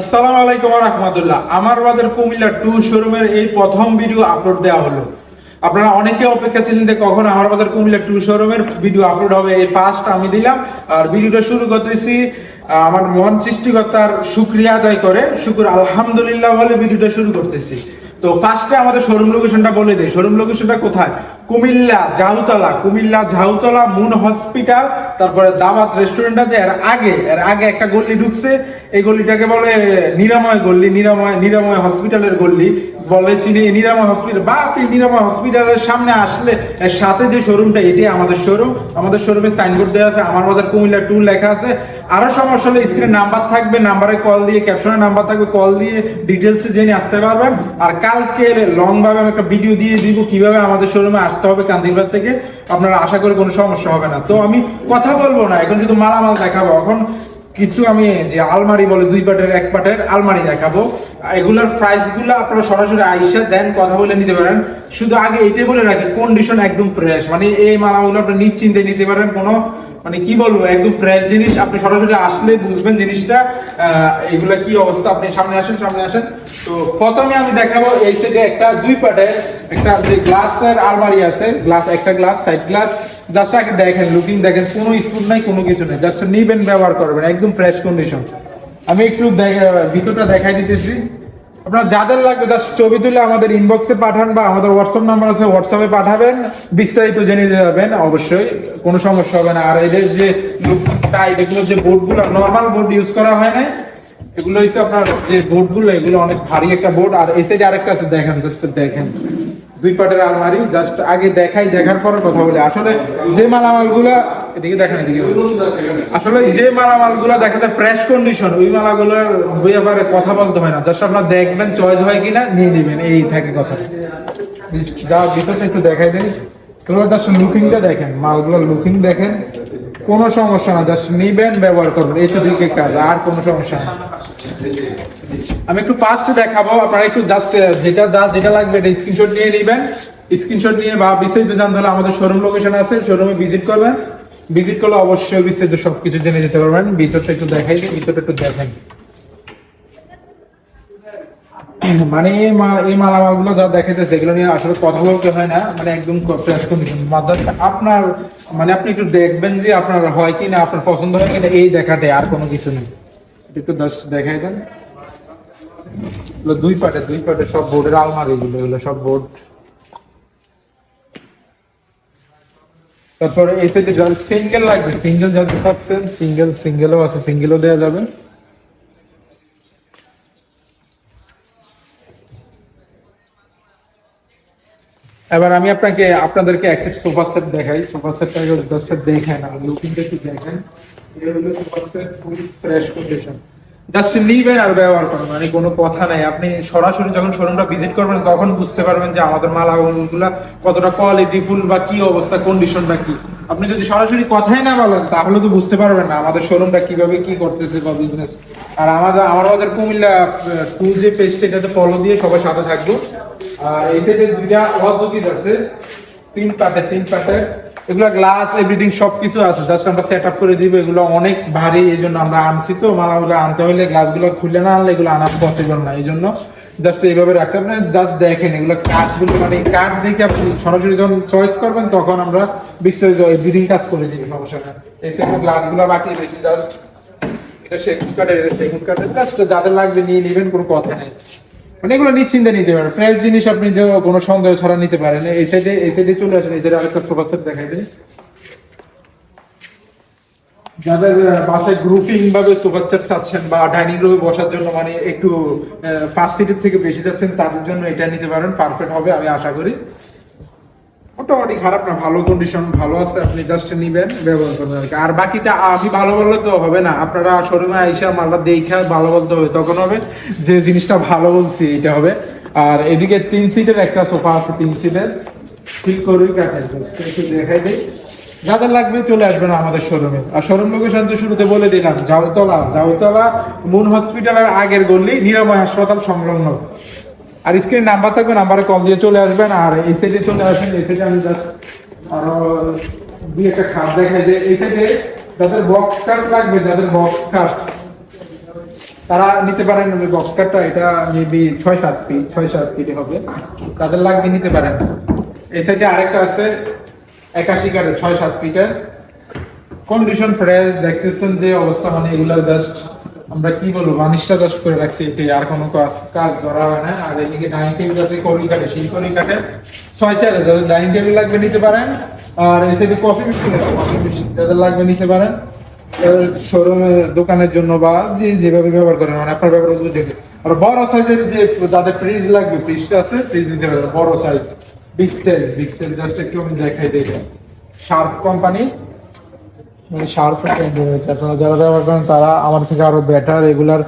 আসসালামু আলাইকুম ওয়া রাহমাতুল্লাহ। আমার বাজার কুমিল্লা 2 শোরুমের এই প্রথম ভিডিও আপলোড দেওয়া হলো। আপনারা অনেকে অপেক্ষা ছিলেন যে কখন আমার বাজার কুমিল্লা 2 শোরুমের ভিডিও আপলোড হবে, এই ফার্স্ট আমি দিলাম। আর ভিডিওটা শুরু করতেছি আমার মহান সৃষ্টিকর্তার শুকরিয়া আদায় করে, শুকর আলহামদুলিল্লাহ বলে ভিডিওটা শুরু করতেছি। তো ফার্স্টে আমাদের শোরুম লোকেশনটা বলে দেই। শোরুম লোকেশনটা কোথায়? কুমিল্লা ঝাউতলা মুন হসপিটাল, তারপরে দাওয়াত রেস্টুরেন্ট আছে। এর আগে একটা গল্লি ঢুকছে, এই গল্লিটাকে বলে নিরাময় গল্লি, নিরাময় হসপিটালের গল্লি বলে চিনি। নিরাময় হসপিটাল বা আপনি নিরাময় হসপিটালের সামনে আসলে এর সাথে যে শোরুমটা, এটাই আমাদের শোরুম। আমাদের শোরুমে সাইনবোর্ড দেওয়া আছে, আমার বাজার কুমিল্লা 2 লেখা আছে। আরো সমস্যা হলে স্ক্রিনে নাম্বার থাকবে, নাম্বারে কল দিয়ে, ক্যাপশনে নাম্বার থাকবে, কল দিয়ে ডিটেলস জেনে আসতে পারবেন। আর কালকে লং ভাবে আমি একটা ভিডিও দিয়ে দিব কিভাবে আমাদের শোরুমে আসতে হবে কান্দিরবাগ থেকে। আপনারা আশা করি কোনো সমস্যা হবে না। তো আমি কথা বলবো না, এখন শুধু মালামাল দেখাবো। এখন কিছু আমি যে আলমারি বলে 2 পাটের 1 পাটের আলমারি দেখাবো। এগুলোর প্রাইস গুলো আপনারা সরাসরি আইসা দেন, কথা বলে নিতে পারেন। শুধু আগে এটাই বলে রাখি, কন্ডিশন একদম ফ্রেশ, মানে এই মালাগুলো আপনি নিশ্চিন্তে নিতে পারেন। কোনো মানে কি বলবো, একদম ফ্রেশ জিনিস। আপনি সরাসরি আসলে বুঝবেন জিনিসটা এগুলা কি অবস্থা। আপনি সামনে আসেন। তো প্রথমে আমি দেখাবো এই সাইডে একটা 2 পাটের একটা যে গ্লাসের আলমারি আছে, একটা গ্লাস সাইড গ্লাস। জাস্ট আগে দেখেন, লুকিং দেখেন, কোনো স্পুন নাই, কোনো কিছু নেই। জাস্ট নিবেন, ব্যবহার করবেন, একদম ফ্রেশ কন্ডিশন। আমি একটু ভিতরটা দেখাই দিতেছি। আপনার যাদের লাগবে জাস্ট ছবি তুলে আমাদের ইনবক্সে পাঠান বা আমাদের হোয়াটসঅ্যাপ নাম্বার আছে, হোয়াটসঅ্যাপে পাঠাবেন, বিস্তারিত জেনে যাবেন। অবশ্যই কোনো সমস্যা হবে না। আর এদের যে লুকিং টাইট, এগুলো যে বোর্ডগুলো নর্মাল বোর্ড ইউজ করা হয় না, এগুলো হচ্ছে আপনার যে বোর্ডগুলো, এগুলো অনেক ভারী একটা বোর্ড। আর এই সাইডে আরেকটা আছে, দেখেন, জাস্ট দেখেন, 2 পাটের আলমারি। জাস্ট আগে দেখার পরে কথা বলি। আসলে যে মালামালগুলা এদিকে দেখেন, আসলে যে মালামালগুলা দেখা যায় ফ্রেশ কন্ডিশন, ওই মালাগুলোর ব্যাপারে কথা বলতে হয় না। জাস্ট আপনারা দেখবেন চয়েস হয় কিনা, নিয়ে নেবেন, এই থাকে কথা। যা ভিতরটা একটু দেখাই দেন, এগুলো জাস্ট লুকিংটা দেখেন, মালগুলোর লুকিং দেখেন, কোনো সমস্যা না। জাস্ট নিবেন, ব্যবহার করবেন, এই তো দিকে কাজ, আর কোনো সমস্যা না। আমি একটু ফাস্ট দেখাবো, আপনারা একটু জাস্ট যেটা লাগবে এটা স্ক্রিনশট নিয়ে নেবেন। স্ক্রিনশট নিয়ে বা বিস্তারিত জানতে হলে আমাদের শোরুম লোকেশন আছে, শোরুমে ভিজিট করবেন। ভিজিট করলে অবশ্যই বিস্তারিত সবকিছু জেনে যেতে পারবেন। ভিতরটা একটু দেখাই দিই, ভিতরটা একটু দেখেন। মানে এই মালামালগুলো যা দেখাইতেছে, এগুলো নিয়ে আসলে কথা বলতে হয় না, মানে একদম ফ্রেশ কন্ডিশন। আপনার মানে আপনি একটু দেখবেন যে আপনার হয় কি না, আপনার পছন্দ হয় কিনা, এই দেখাটাই, আর কোনো কিছু নেই। একটু জাস্ট দেখাই দেন। 2 পাটে সব বোর্ডের আলমারি, এগুলো সব বোর্ড। তারপরে এই সাইডে যাদের সিঙ্গেল লাগবে, সিঙ্গেল যাদের থাকছেন, সিঙ্গেলও আছে, সিঙ্গেলও দেওয়া যাবে। এবার আমি আপনাদেরকে এক সেট সোফা সেট দেখাই। সোফা সেটটা জাস্ট দেখেন, আর লুকিংটা একটু দেখেন। এই হলো sofa set, full fresh condition. Just নিবেন আর ব্যবহার করবেন, মানে কোনো কথা নাই। আপনি সরাসরি যখন শোরুমটা ভিজিট করবেন তখন বুঝতে পারবেন যে আমাদের মালাগুলা কতটা কোয়ালিটিফুল বা কি অবস্থা, কন্ডিশনটা কি। আপনি যদি সরাসরি কথাই না বলেন তাহলে তো বুঝতে পারবেন না আমাদের শোরুমটা কিভাবে কি করতেছে বা বিজনেস। আর আমার বাজার কুমিল্লা 2 যে পেজটা, এটাতে ফলো দিয়ে সবাই সাথে থাকবো। আর এই সাইডে 2টা ওয়াজকিস আছে, 3 পাটে। এগুলো গ্লাস এভরিথিং সবকিছু আছে, জাস্ট আমরা সেট আপ করে দিব। এগুলো অনেক ভারী, এই জন্য আমরা আনছি। তো মালাগুলো আনতে হলে গ্লাসগুলো খুলে না আনলে এগুলো আনা পসিবল না, এই জন্য জাস্ট এইভাবে রাখছি। আপনি জাস্ট দেখেন, এগুলো কাঠগুলো, মানে কাঠ দেখে আপনি সরাসরি যখন চয়েস করবেন তখন আমরা বিস্তারিত এভরিথিং কাজ করে দিব, সমস্যা না। এই সাইডে গ্লাসগুলো বাকি রয়েছে, জাস্ট এটা সেগুন কাঠের, জাস্ট যাদের লাগবে নিয়ে নেবেন, কোনো কথা নেই। মানে এগুলো নিশ্চিন্তে নিতে পারেন, ফ্রেশ জিনিস আপনি কোনো সন্দেহ ছাড়া নিতে পারেন। এই সাইডে চলে আসেন, এই সাইডে আরেকটা সোফা সেট দেখাই দেয়। যাদের বাসায় গ্রুপিং ভাবে সোফা সেট চাচ্ছেন বা ডাইনিং রুমে বসার জন্য, মানে একটু ফার্স্ট সিটের থেকে বেশি যাচ্ছেন, তাদের জন্য এটা নিতে পারেন, পারফেক্ট হবে আমি আশা করি। মোটামুটি খারাপ না, ভালো কন্ডিশন, ভালো আছে। আপনি জাস্ট নিবেন, ব্যবহার করবেন আর কি। আর বাকিটা আমি ভালো বললে তো হবে না, আপনারা শোরুমে আইসা মালটা দেখে ভালো বলতে হবে, তখন হবে যে জিনিসটা ভালো বলছি এটা হবে। আর এদিকে 3 সিটের একটা সোফা আছে, 3 সিটের সিল্করুই কাঠের, একটু দেখাই দিই। যাদের লাগবে চলে আসবেন আমাদের শোরুমে। আর শোরুম লোকেশন তো শুরুতে বলে দিলাম, ঝাউতলা মুন হসপিটালের আগের গল্লি, নিরাময় হাসপাতাল সংলগ্ন। আর স্ক্রিন নাম্বার থাকবে, নাম্বারে কল দিয়ে চলে আসবেন। আর এই সাইডে চলে আসেন, এই সাইডে আমি জাস্ট আরো 2 একটা খাট দেখাই যে এই সাইডে যাদের বক্স কাট লাগবে, যাদের বক্স কাট তারা নিতে পারেন। বক্স কাটটা এটা মেবি 6-7 ফিট হবে, তাদের লাগবে নিতে পারেন। এই সাইডে আরেকটা আছে 81 কাঠের 6-7 ফিটের, কন্ডিশন ফ্রেশ, দেখতেছেন যে অবস্থা, মানে এগুলা জাস্ট আমরা কি বলবো বানিশটা জাস্ট করে রাখছি, এটাই, আর কোনো কাজ ধরা হয় না। আর এদিকে ডাইনিং টেবিল আছে কড়ি কাঠে, সেই কড়ি কাঠে 6-4 যাদের ডাইনিং টেবিল লাগবে নিতে পারেন। আর এই সাইডে কফি মেশিন আছে, কফি মেশিন যাদের লাগবে নিতে পারেন, শোরুমে দোকানের জন্য বা যেভাবে ব্যবহার করেন, মানে আপনার ব্যবহার দেখে। আর বড় সাইজের যে যাদের ফ্রিজ লাগবে, ফ্রিজটা আছে, ফ্রিজ নিতে পারেন বড় সাইজ, বিগ সাইজ জাস্ট একটু আমি দেখাই দিই। শার্প কোম্পানি, মানে শার্প, আপনারা যারা ব্যবহার করেন তারা আমার থেকে আরো বেটার রেগুলার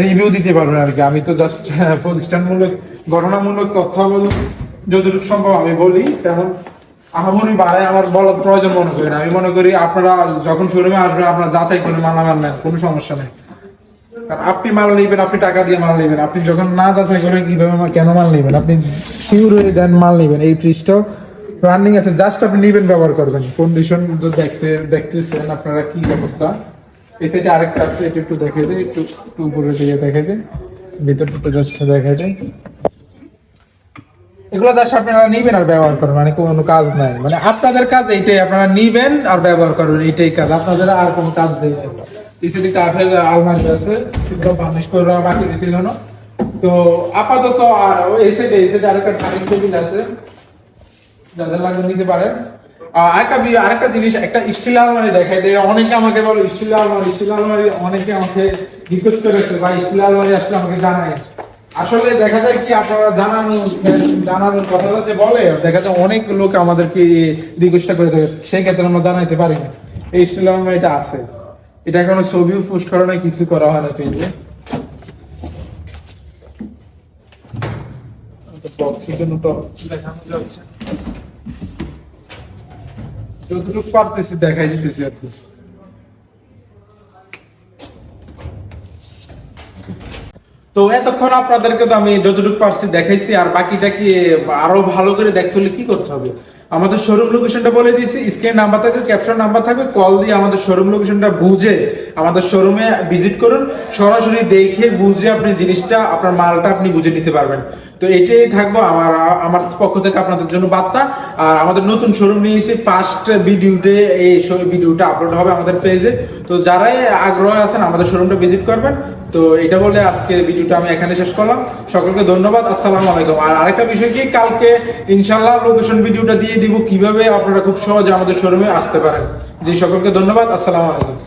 রিভিউ দিতে পারবেন আর কি। আমি তো জাস্ট প্রতিষ্ঠানমূলক ঘটনামূলক তথ্যাবলী যতটুকু সম্ভব আমি বলি, তেমন আহামরি বাড়ায় আমার বলার প্রয়োজন মনে করি না। আমি মনে করি আপনারা যখন শোরুমে আসবেন আপনারা যাচাই করে মালামাল নেন, কোনো সমস্যা নেই। কারণ আপনি মাল নেবেন, আপনি টাকা দিয়ে মাল নেবেন, আপনি যখন না যাচাই করেন কিভাবে কেন মাল নেবেন, আপনি শিওর হয়ে দেন মাল নেবেন। এই ফ্রিজটাও রানিং আছে, জাস্ট আপনি নেবেন ব্যবহার করবেন। কন্ডিশন দেখতেছেন আপনারা কি অবস্থা। এই সাইডে আরেকটা আছে, এটা একটু দেখাই দেয়, একটু উপরে দিয়ে দেখাই দেয়, ভিতরটা জাস্ট দেখাই দেয়। এগুলো জাস্ট আপনারা নিবেন আর ব্যবহার করবেন, মানে কোনো কাজ নাই, মানে আপনাদের কাজ এইটাই, আপনারা নিবেন আর ব্যবহার করবেন, এইটাই কাজ আপনাদের, আর কোনো কাজ নেই। এই সাইডে কাঠের আলমারি আছে, এগুলো বানিশ করে বাকি দিয়েছিল না। তো আপাতত এই সাইডে আরেকটা ডাইনিং টেবিল আছে, যাদের লাগবে নিতে পারেন। আরেকটা জিনিস, একটা স্টিল আলমারি দেখাই দেয়। অনেকে আমাকে বলে স্টিল আলমারি, অনেকে আমাকে রিকোয়েস্ট করেছে ভাই স্টিল আলমারি আসলে আমাকে জানাই। আসলে দেখা যায় কি, আপনারা জানানোর কথাটা যে বলে, দেখা যায় অনেক লোক আমাদেরকে রিকোয়েস্ট করে থাকে, সেই ক্ষেত্রে আমরা জানাইতে পারি না। এই স্টিল আলমারিটা আছে, এটা এখনো ছবিও পোস্ট করা নাই, কিছু করা হয় না পেজে। দেখানো যাচ্ছে, যতটুকু পারতেছি দেখাই দিতেছি আর কি। তো এতক্ষণ আপনাদেরকে তো আমি যতটুকু পারছি দেখাইছি, আর বাকিটা কি আরো ভালো করে দেখতে হলে কি করতে হবে, আমাদের শোরুম লোকেশনটা বলে দিয়েছি, স্ক্রিন নাম্বার থাকবে, ক্যাপশন নাম্বার থাকবে, কল দিয়ে আমাদের শোরুম লোকেশনটা বুঝে আমাদের শোরুমে ভিজিট করুন, সরাসরি দেখে বুঝে আপনি জিনিসটা, আপনার মালটা আপনি বুঝে নিতে পারবেন। তো এটাই থাকবো আমার পক্ষ থেকে আপনাদের জন্য বার্তা। আর আমাদের নতুন শোরুম নিয়েছি, ফার্স্ট ভিডিওতে এই ভিডিওটা আপলোড হবে আমাদের পেজে। তো যারাই আগ্রহ আছেন আমাদের শোরুমটা ভিজিট করবেন। তো এটা বলে আজকে ভিডিওটা আমি এখানে শেষ করলাম। সকলকে ধন্যবাদ, আসসালামু আলাইকুম। আর আরেকটা বিষয় কি, কালকে ইনশাল্লাহ লোকেশন ভিডিওটা দিয়ে দিব কিভাবে আপনারা খুব সহজে আমাদের শোরুমে আসতে পারেন। জি, সকলকে ধন্যবাদ, আসসালামু আলাইকুম।